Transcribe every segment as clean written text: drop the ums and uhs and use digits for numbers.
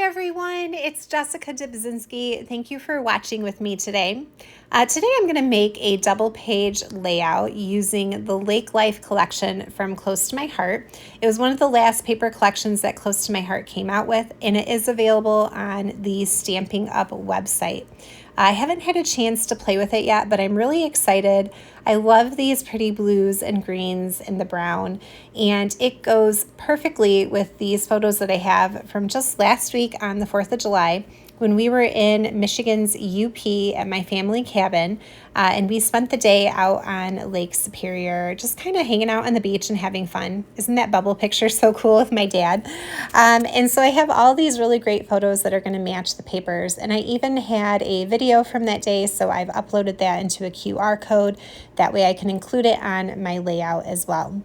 everyone, it's Jessica Dybzinski. Thank you for watching with me today. Today I'm going to make a double page layout using the Lake Life collection from Close to My Heart. It was one of the last paper collections that Close to My Heart came out with, and it is available on the Stamping Up website. I haven't had a chance to play with it yet, but I'm really excited. I love these pretty blues and greens and the brown, and it goes perfectly with these photos that I have from just last week on the 4th of July when we were in Michigan's UP at my family cabin, and we spent the day out on Lake Superior, just kind of hanging out on the beach and having fun. Isn't that bubble picture so cool with my dad? And so I have all these really great photos that are going to match the papers, and I even had a video from that day, so I've uploaded that into a QR code. That way I can include it on my layout as well.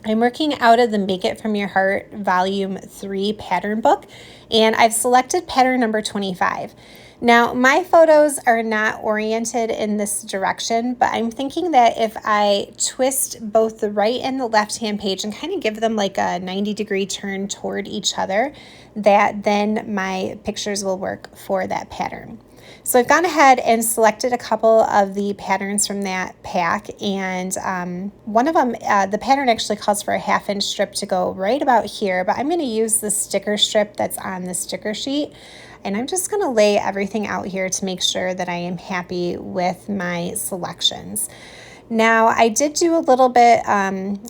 I'm working out of the Make It From Your Heart Volume 3 pattern book, and I've selected pattern number 25. Now, my photos are not oriented in this direction, but I'm thinking that if I twist both the right and the left-hand page and kind of give them like a 90-degree turn toward each other, that then my pictures will work for that pattern. So I've gone ahead and selected a couple of the patterns from that pack, and one of them, the pattern actually calls for a 1/2 inch strip to go right about here, but I'm going to use the sticker strip that's on the sticker sheet, and I'm just going to lay everything out here to make sure that I am happy with my selections. Now, I did do a little bit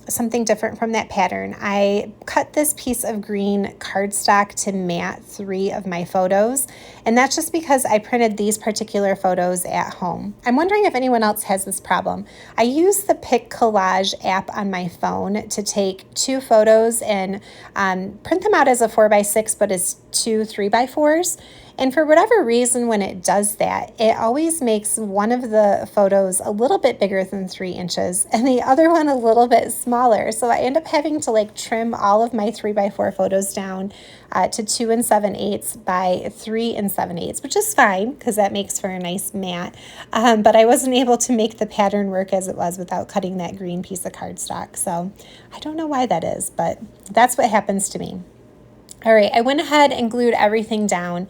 something different from that pattern. I cut this piece of green cardstock to mat 3 of my photos, and that's just because I printed these particular photos at home. I'm wondering if anyone else has this problem. I use the Pic Collage app on my phone to take 2 photos and print them out as a 4x6, but as 2 3x4s. And for whatever reason, when it does that, it always makes one of the photos a little bit bigger than 3 inches and the other one a little bit smaller. So I end up having to trim all of my 3x4 photos down to 2 7/8 by 3 7/8, which is fine because that makes for a nice mat. But I wasn't able to make the pattern work as it was without cutting that green piece of cardstock. So I don't know why that is, but that's what happens to me. All right, I went ahead and glued everything down.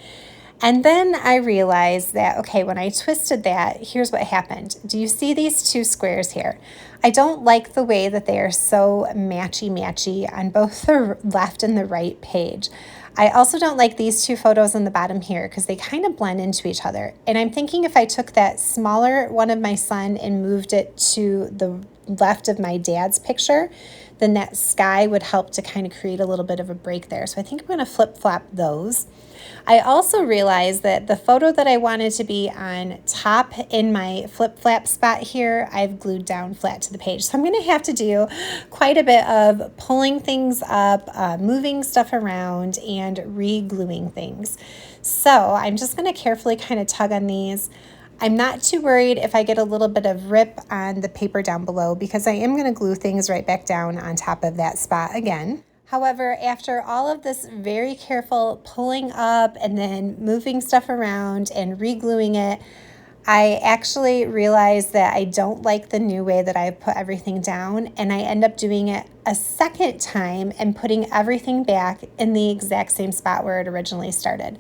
And then I realized that, okay, when I twisted that, here's what happened. Do you see these 2 squares here? I don't like the way that they are so matchy-matchy on both the left and the right page. I also don't like these 2 photos on the bottom here because they kind of blend into each other. And I'm thinking if I took that smaller one of my son and moved it to the left of my dad's picture, then that sky would help to kind of create a little bit of a break there. So I think I'm going to flip-flop those. I also realized that the photo that I wanted to be on top in my flip-flap spot here, I've glued down flat to the page. So I'm going to have to do quite a bit of pulling things up, moving stuff around, and re-gluing things. So I'm just going to carefully kind of tug on these. I'm not too worried if I get a little bit of rip on the paper down below because I am going to glue things right back down on top of that spot again. However, after all of this very careful pulling up and then moving stuff around and re-gluing it, I actually realized that I don't like the new way that I've put everything down, and I end up doing it a second time and putting everything back in the exact same spot where it originally started.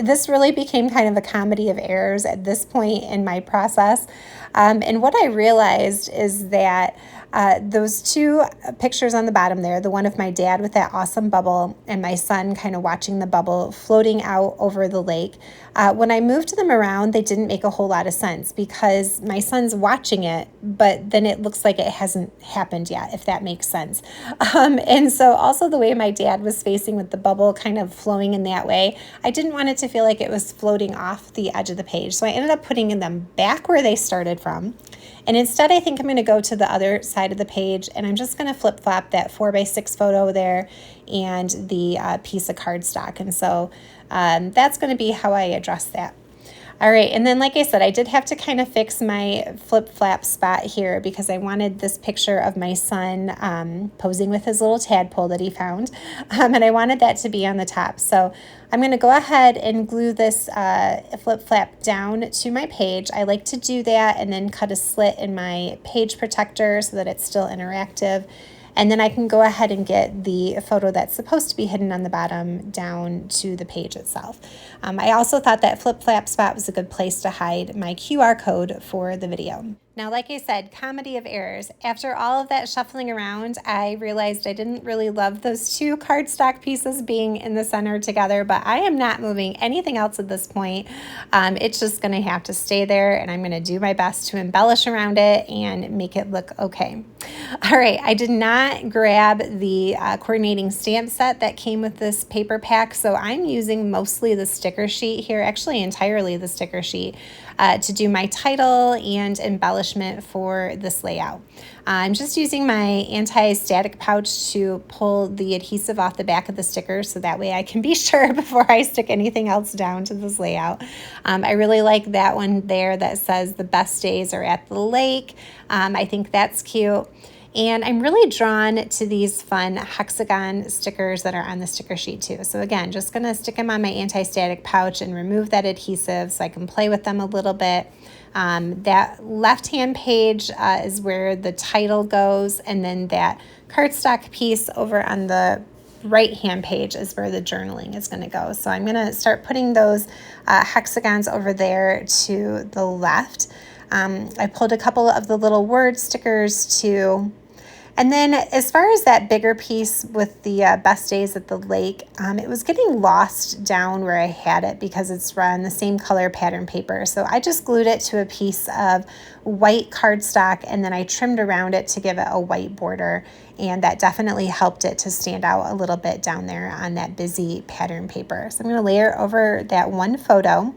This really became kind of a comedy of errors at this point in my process. And what I realized is that those 2 pictures on the bottom there, the one of my dad with that awesome bubble and my son kind of watching the bubble floating out over the lake, when I moved them around, they didn't make a whole lot of sense because my son's watching it, but then it looks like it hasn't happened yet, if that makes sense. And so also the way my dad was facing with the bubble kind of flowing in that way, I didn't want it to feel like it was floating off the edge of the page. So I ended up putting them back where they started from. And instead, I think I'm going to go to the other side of the page, and I'm just going to flip-flop that 4x6 photo there and the piece of cardstock. And so that's going to be how I address that. All right, and then like I said, I did have to kind of fix my flip-flap spot here because I wanted this picture of my son posing with his little tadpole that he found, and I wanted that to be on the top. So I'm going to go ahead and glue this flip-flap down to my page. I like to do that and then cut a slit in my page protector so that it's still interactive. And then I can go ahead and get the photo that's supposed to be hidden on the bottom down to the page itself. I also thought that flip flap spot was a good place to hide my QR code for the video. Now, like I said, comedy of errors. After all of that shuffling around, I realized I didn't really love those two cardstock pieces being in the center together, but I am not moving anything else at this point. It's just gonna have to stay there, and I'm gonna do my best to embellish around it and make it look okay. All right, I did not grab the coordinating stamp set that came with this paper pack, so I'm using mostly the sticker sheet here, actually entirely the sticker sheet, to do my title and embellishment for this layout. I'm just using my anti-static pouch to pull the adhesive off the back of the sticker so that way I can be sure before I stick anything else down to this layout. I really like that one there that says the best days are at the lake. I think that's cute. And I'm really drawn to these fun hexagon stickers that are on the sticker sheet too. So again, just gonna stick them on my anti-static pouch and remove that adhesive so I can play with them a little bit. That left-hand page is where the title goes, and then that cardstock piece over on the right-hand page is where the journaling is gonna go. So I'm gonna start putting those hexagons over there to the left. I pulled a couple of the little word stickers too. And then as far as that bigger piece with the best days at the lake, it was getting lost down where I had it because it's run the same color pattern paper. So I just glued it to a piece of white cardstock, and then I trimmed around it to give it a white border. And that definitely helped it to stand out a little bit down there on that busy pattern paper. So I'm going to layer over that one photo.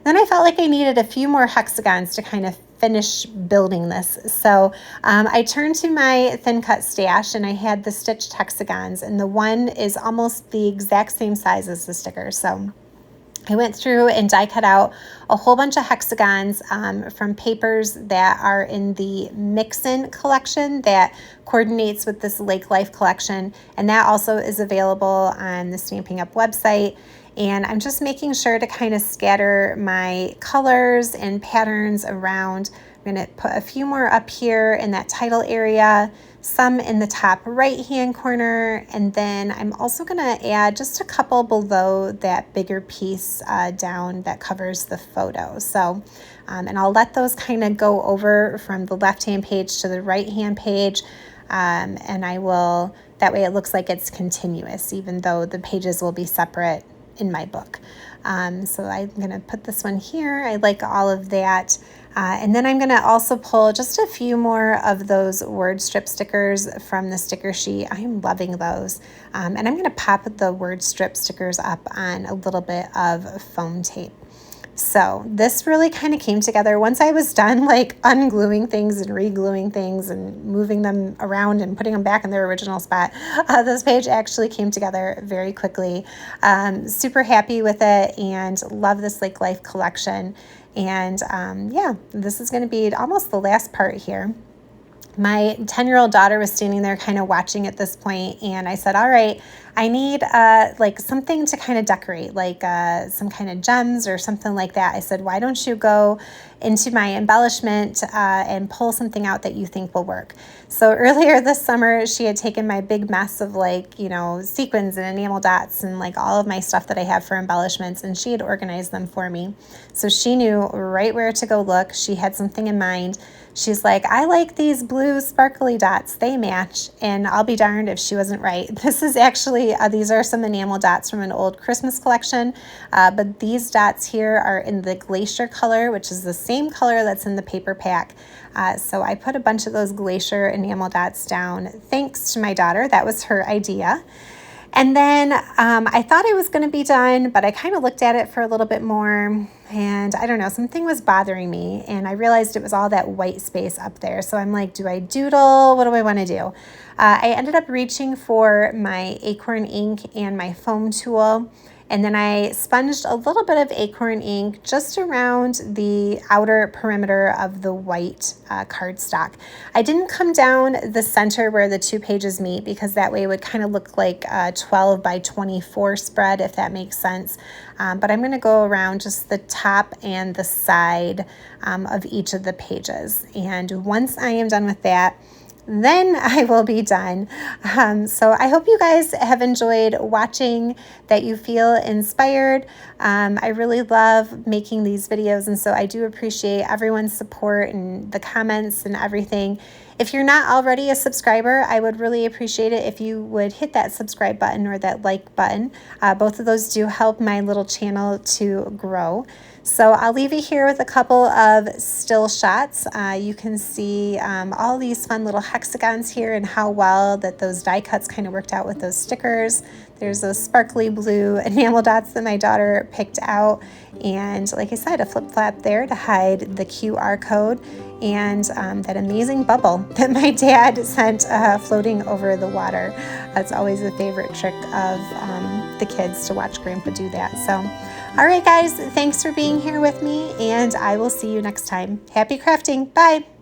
Then I felt like I needed a few more hexagons to kind of finish building this. So I turned to my thin cut stash, and I had the stitched hexagons, and the one is almost the exact same size as the sticker. So I went through and die cut out a whole bunch of hexagons from papers that are in the Mix-In collection that coordinates with this Lake Life collection, and that also is available on the Stampin' Up website. And I'm just making sure to kind of scatter my colors and patterns around. I'm going to put a few more up here in that title area, some in the top right-hand corner, and then I'm also going to add just a couple below that bigger piece down that covers the photo. So, and I'll let those kind of go over from the left-hand page to the right-hand page, and I will, that way it looks like it's continuous, even though the pages will be separate in my book. So I'm going to put this one here. I like all of that. And then I'm going to also pull just a few more of those word strip stickers from the sticker sheet. I'm loving those. And I'm going to pop the word strip stickers up on a little bit of foam tape. So this really kind of came together once I was done like ungluing things and re-gluing things and moving them around and putting them back in their original spot. This page actually came together very quickly. Super happy with it and love this Lake Life collection. And yeah, this is going to be almost the last part here. My 10-year-old daughter was standing there kind of watching at this point, and I said, all right, I need like something to kind of decorate, like some kind of gems or something like that. I said, why don't you go into my embellishment and pull something out that you think will work? So earlier this summer, she had taken my big mess of like, you know, sequins and enamel dots and like all of my stuff that I have for embellishments, and she had organized them for me. So she knew right where to go look. She had something in mind. She's like, I like these blue sparkly dots. They match. And I'll be darned if she wasn't right. This is actually, these are some enamel dots from an old Christmas collection. But these dots here are in the Glacier color, which is the same color that's in the paper pack. So I put a bunch of those Glacier enamel dots down thanks to my daughter. That was her idea. And then I thought I was going to be done, but I kind of looked at it for a little bit more, and I don't know, something was bothering me, and I realized it was all that white space up there. So I'm like, do I doodle? What do I want to do? I ended up reaching for my Acorn ink and my foam tool, and then I sponged a little bit of Acorn ink just around the outer perimeter of the white cardstock. I didn't come down the center where the two pages meet because that way it would kind of look like a 12 by 24 spread, if that makes sense. But I'm going to go around just the top and the side of each of the pages. And once I am done with that, then I will be done. So I hope you guys have enjoyed watching, that you feel inspired. I really love making these videos, and so I do appreciate everyone's support and the comments and everything. If you're not already a subscriber, I would really appreciate it if you would hit that subscribe button or that like button. Both of those do help my little channel to grow. So I'll leave you here with a couple of still shots. You can see all these fun little hexagons here and how well that those die cuts kind of worked out with those stickers. There's those sparkly blue enamel dots that my daughter picked out. And like I said, a flip flap there to hide the QR code, and that amazing bubble that my dad sent floating over the water. That's always a favorite trick of the kids, to watch Grandpa do that. So, all right, guys, thanks for being here with me, and I will see you next time. Happy crafting. Bye.